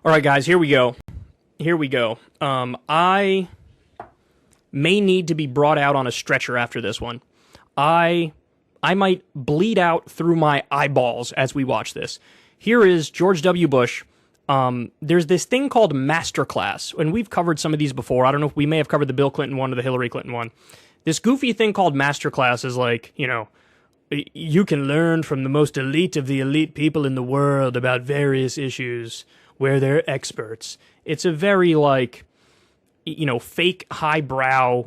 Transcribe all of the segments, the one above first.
All right, guys, here we go. I may need to be brought out on a stretcher after this one. I might bleed out through my eyeballs as we watch this. Here is George W. Bush. There's this thing called Masterclass, and we've covered some of these before. I don't know if we may have covered the Bill Clinton one or the Hillary Clinton one. This goofy thing called Masterclass is like, you can learn from the most elite of the elite people in the world about various issues where they're experts. It's a very, fake, highbrow,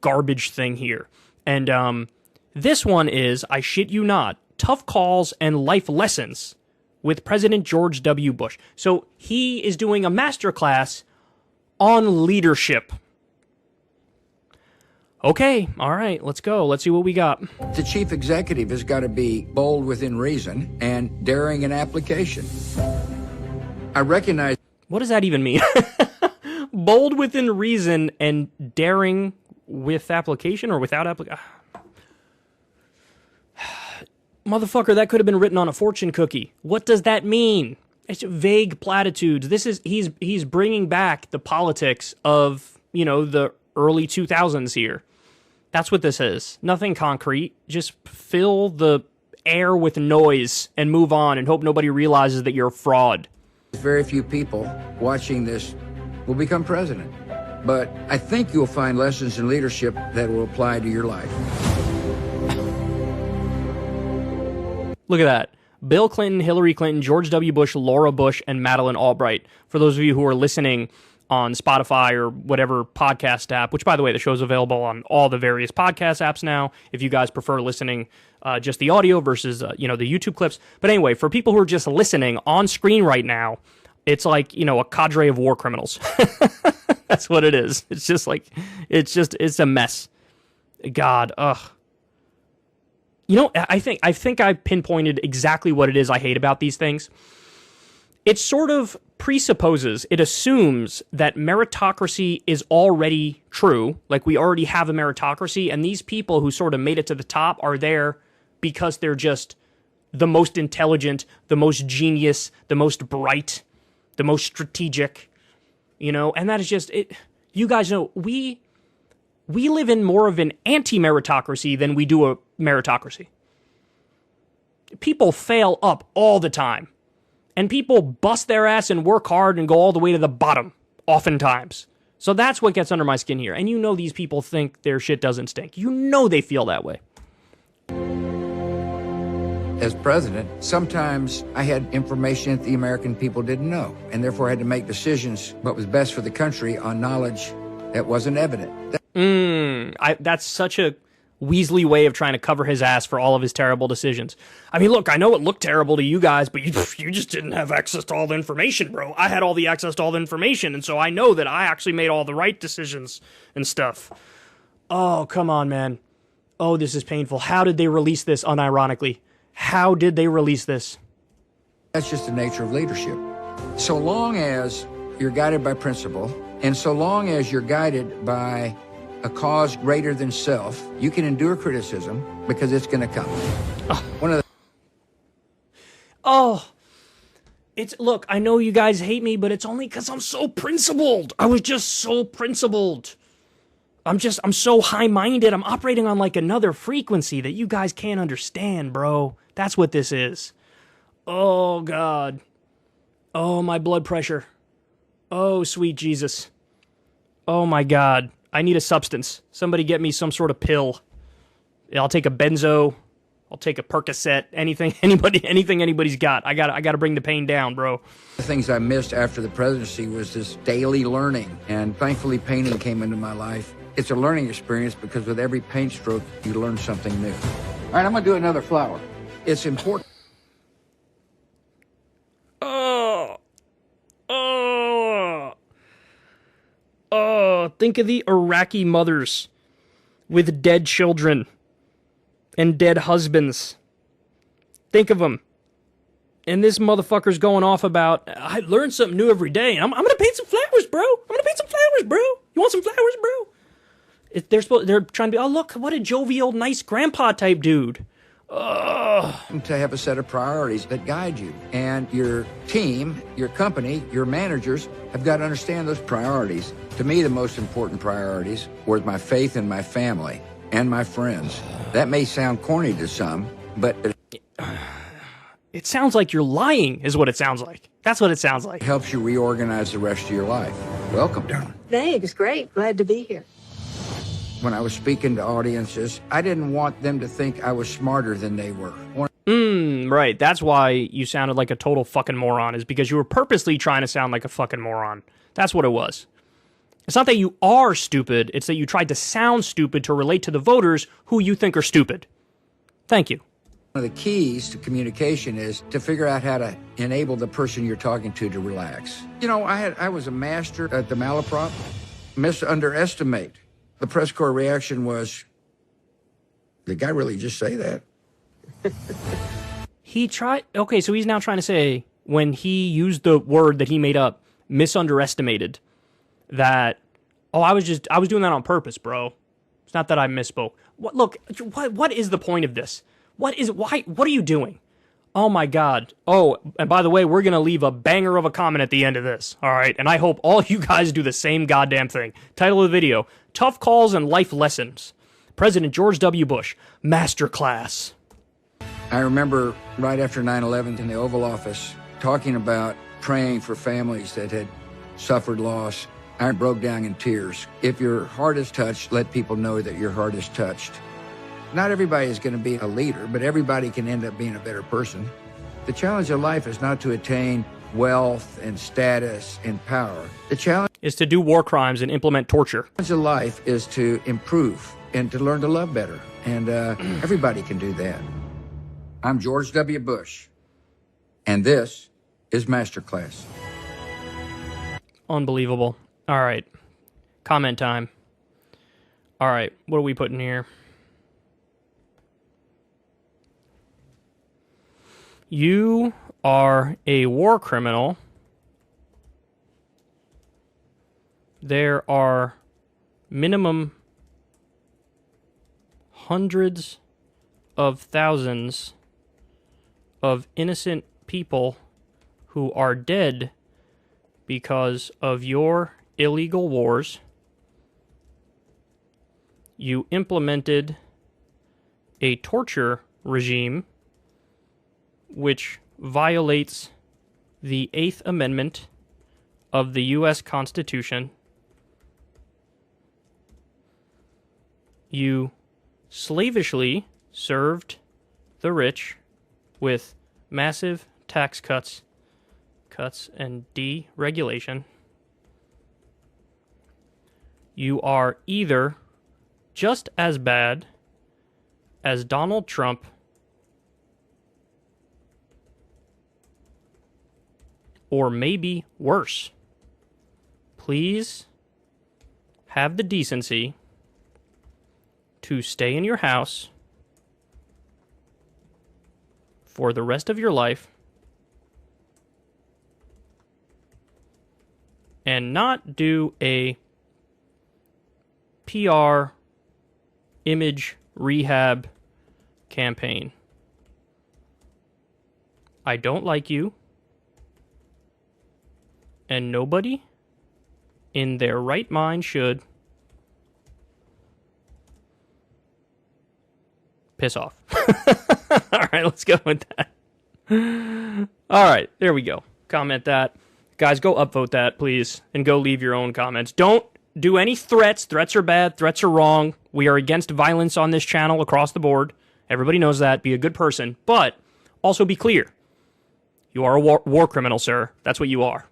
garbage thing here. And this one is, I shit you not, tough calls and life lessons with President George W. Bush. So he is doing a masterclass on leadership. Okay, all right, let's go. Let's see what we got. The chief executive has got to be bold within reason and daring in application. I recognize... What does that even mean? Bold within reason and daring with application or without application? Motherfucker, that could have been written on a fortune cookie. What does that mean? It's vague platitudes. He's bringing back the politics of, the early 2000s here. That's what this is. Nothing concrete. Just fill the air with noise and move on and hope nobody realizes that you're a fraud. Very few people watching this will become president. But I think you'll find lessons in leadership that will apply to your life. Look at that. Bill Clinton, Hillary Clinton, George W. Bush, Laura Bush, and Madeleine Albright. For those of you who are listening on Spotify or whatever podcast app, which, by the way, the show's available on all the various podcast apps now, if you guys prefer listening just the audio versus, the YouTube clips. But anyway, for people who are just listening on screen right now, it's like, a cadre of war criminals. That's what it is. It's just like, it's a mess. God, ugh. I think I pinpointed exactly what it is I hate about these things. It sort of presupposes, it assumes that meritocracy is already true, like we already have a meritocracy, and these people who sort of made it to the top are there because they're just the most intelligent, the most genius, the most bright, the most strategic, and that is just it. You guys know, we live in more of an anti-meritocracy than we do a meritocracy. People fail up all the time. And people bust their ass and work hard and go all the way to the bottom, oftentimes. So that's what gets under my skin here. And these people think their shit doesn't stink. They feel that way. As president, sometimes I had information that the American people didn't know, and therefore I had to make decisions what was best for the country on knowledge that wasn't evident. That's such a Weasley way of trying to cover his ass for all of his terrible decisions. I mean, look, I know it looked terrible to you guys, but you just didn't have access to all the information, bro. I had all the access to all the information, and so I know that I actually made all the right decisions and stuff. Oh, come on, man. Oh, this is painful. How did they release this unironically? How did they release this? That's just the nature of leadership. So long as you're guided by principle, and so long as you're guided by a cause greater than self, you can endure criticism because it's going to come. Look, I know you guys hate me, but it's only because I'm so principled. I was just so principled. I'm so high-minded. I'm operating on like another frequency that you guys can't understand, bro. That's what this is. Oh, God. Oh, my blood pressure. Oh, sweet Jesus. Oh, my God. I need a substance. Somebody get me some sort of pill. I'll take a benzo. I'll take a Percocet. Anything anybody's got. I gotta bring the pain down, bro. The things I missed after the presidency was this daily learning, and thankfully painting came into my life. It's a learning experience because with every paint stroke, you learn something new. All right, I'm gonna do another flower. It's important. Think of the Iraqi mothers with dead children and dead husbands. Think of them. And this motherfucker's going off about, I learn something new every day. And I'm going to paint some flowers, bro. You want some flowers, bro? They're trying to be, oh, look, what a jovial, nice grandpa type dude. To have a set of priorities that guide you. And your team, your company, your managers have got to understand those priorities. To me, the most important priorities were my faith in my family and my friends. That may sound corny to some, but it sounds like you're lying, is what it sounds like. That's what it sounds like. It helps you reorganize the rest of your life. Welcome, darling. Thanks, great. Glad to be here. When I was speaking to audiences, I didn't want them to think I was smarter than they were. Right. That's why you sounded like a total fucking moron, is because you were purposely trying to sound like a fucking moron. That's what it was. It's not that you are stupid, it's that you tried to sound stupid to relate to the voters who you think are stupid. Thank you. One of the keys to communication is to figure out how to enable the person you're talking to relax. You know, I was a master at the malaprop. Underestimate. The press corps reaction was, did the guy really just say that? Okay, so he's now trying to say, when he used the word that he made up, misunderestimated, that, I was doing that on purpose, bro. It's not that I misspoke. What is the point of this? What are you doing? Oh my God. Oh, and by the way, we're going to leave a banger of a comment at the end of this. All right. And I hope all you guys do the same goddamn thing. Title of the video: Tough Calls and Life Lessons. President George W. Bush, Masterclass. I remember right after 9/11 in the Oval Office talking about praying for families that had suffered loss. I broke down in tears. If your heart is touched, let people know that your heart is touched. Not everybody is going to be a leader, but everybody can end up being a better person. The challenge of life is not to attain wealth and status and power. The challenge is to do war crimes and implement torture. The challenge of life is to improve and to learn to love better. And everybody can do that. I'm George W. Bush, and this is Masterclass. Unbelievable. All right. Comment time. All right. What are we putting here? You are a war criminal. There are minimum hundreds of thousands of innocent people who are dead because of your illegal wars. You implemented a torture regime which violates the 8th Amendment of the U.S. Constitution. You slavishly served the rich with massive tax cuts and deregulation. You are either just as bad as Donald Trump or maybe worse. Please have the decency to stay in your house for the rest of your life and not do a PR image rehab campaign. I don't like you, and nobody in their right mind should. Piss off. All right, let's go with that. All right, there we go. Comment that. Guys, go upvote that, please, and go leave your own comments. Don't do any threats. Threats are bad. Threats are wrong. We are against violence on this channel across the board. Everybody knows that. Be a good person. But also be clear. You are a war criminal, sir. That's what you are.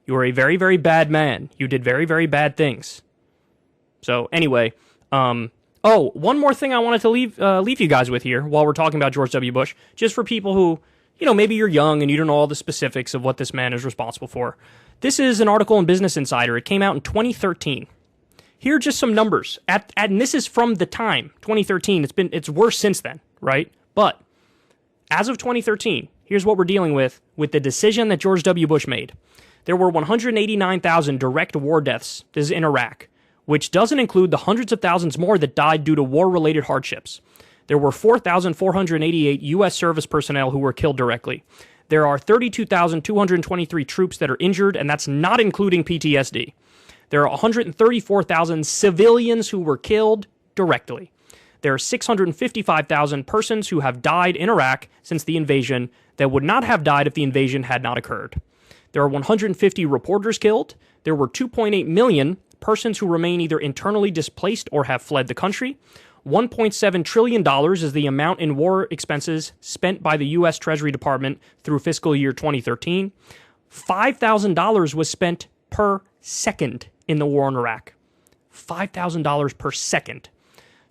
You are a very, very bad man. You did very, very bad things. So, anyway, one more thing I wanted to leave you guys with here while we're talking about George W. Bush, just for people who, maybe you're young and you don't know all the specifics of what this man is responsible for. This is an article in Business Insider. It came out in 2013. Here are just some numbers. And this is from the time, 2013. It's worse since then, right? But as of 2013, here's what we're dealing with the decision that George W. Bush made. There were 189,000 direct war deaths. This is in Iraq, which doesn't include the hundreds of thousands more that died due to war-related hardships. There were 4,488 U.S. service personnel who were killed directly. There are 32,223 troops that are injured, and that's not including PTSD. There are 134,000 civilians who were killed directly. There are 655,000 persons who have died in Iraq since the invasion that would not have died if the invasion had not occurred. There are 150 reporters killed. There were 2.8 million persons who remain either internally displaced or have fled the country. $1.7 trillion is the amount in war expenses spent by the U.S. Treasury Department through fiscal year 2013. $5,000 was spent per second in the war in Iraq. $5,000 per second.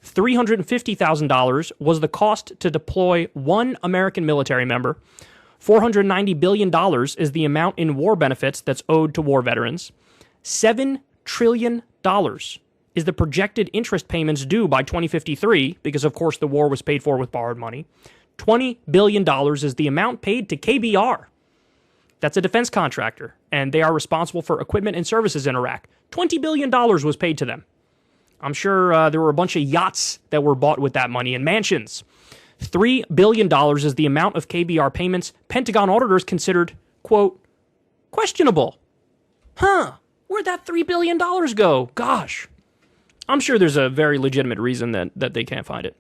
$350,000 was the cost to deploy one American military member. $490 billion is the amount in war benefits that's owed to war veterans. $7 trillion is the projected interest payments due by 2053, because of course the war was paid for with borrowed money. $20 billion is the amount paid to KBR. That's a defense contractor, and they are responsible for equipment and services in Iraq. $20 billion was paid to them. I'm sure there were a bunch of yachts that were bought with that money and mansions. $3 billion is the amount of KBR payments Pentagon auditors considered, quote, questionable. Where'd that $3 billion go? Gosh. I'm sure there's a very legitimate reason that they can't find it.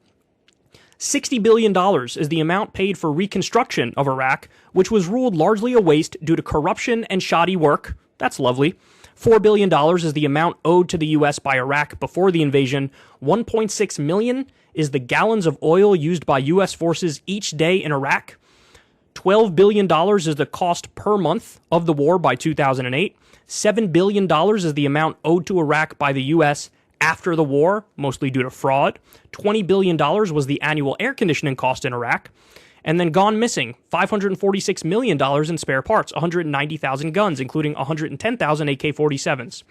$60 billion is the amount paid for reconstruction of Iraq, which was ruled largely a waste due to corruption and shoddy work. That's lovely. $4 billion is the amount owed to the U.S. by Iraq before the invasion. 1.6 million is the gallons of oil used by U.S. forces each day in Iraq. $12 billion is the cost per month of the war by 2008. $7 billion is the amount owed to Iraq by the U.S. after the war, mostly due to fraud. $20 billion was the annual air conditioning cost in Iraq. And then gone missing, $546 million in spare parts, 190,000 guns, including 110,000 AK-47s.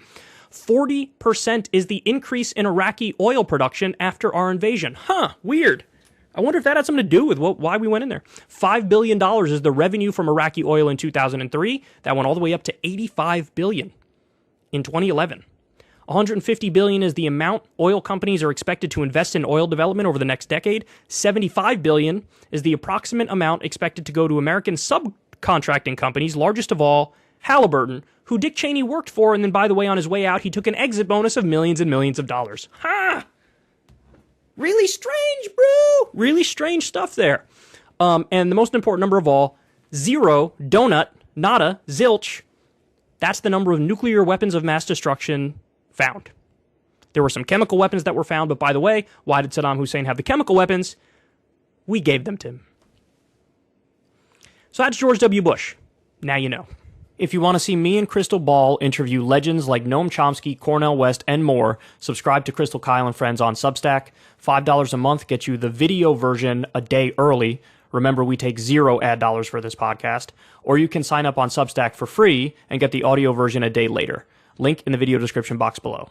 40% is the increase in Iraqi oil production after our invasion. Weird. I wonder if that had something to do with why we went in there. $5 billion is the revenue from Iraqi oil in 2003. That went all the way up to $85 billion in 2011. $150 billion is the amount oil companies are expected to invest in oil development over the next decade. $75 billion is the approximate amount expected to go to American subcontracting companies, largest of all, Halliburton, who Dick Cheney worked for, and then, by the way, on his way out, he took an exit bonus of millions and millions of dollars. Really strange, bro. Really strange stuff there. And the most important number of all, 0, donut, nada, zilch. That's the number of nuclear weapons of mass destruction found. There were some chemical weapons that were found, but by the way, why did Saddam Hussein have the chemical weapons? We gave them to him. So that's George W. Bush. Now you know. If you want to see me and Crystal Ball interview legends like Noam Chomsky, Cornel West, and more, subscribe to Crystal Kyle and Friends on Substack. $5 a month gets you the video version a day early. Remember, we take 0 ad dollars for this podcast. Or you can sign up on Substack for free and get the audio version a day later. Link in the video description box below.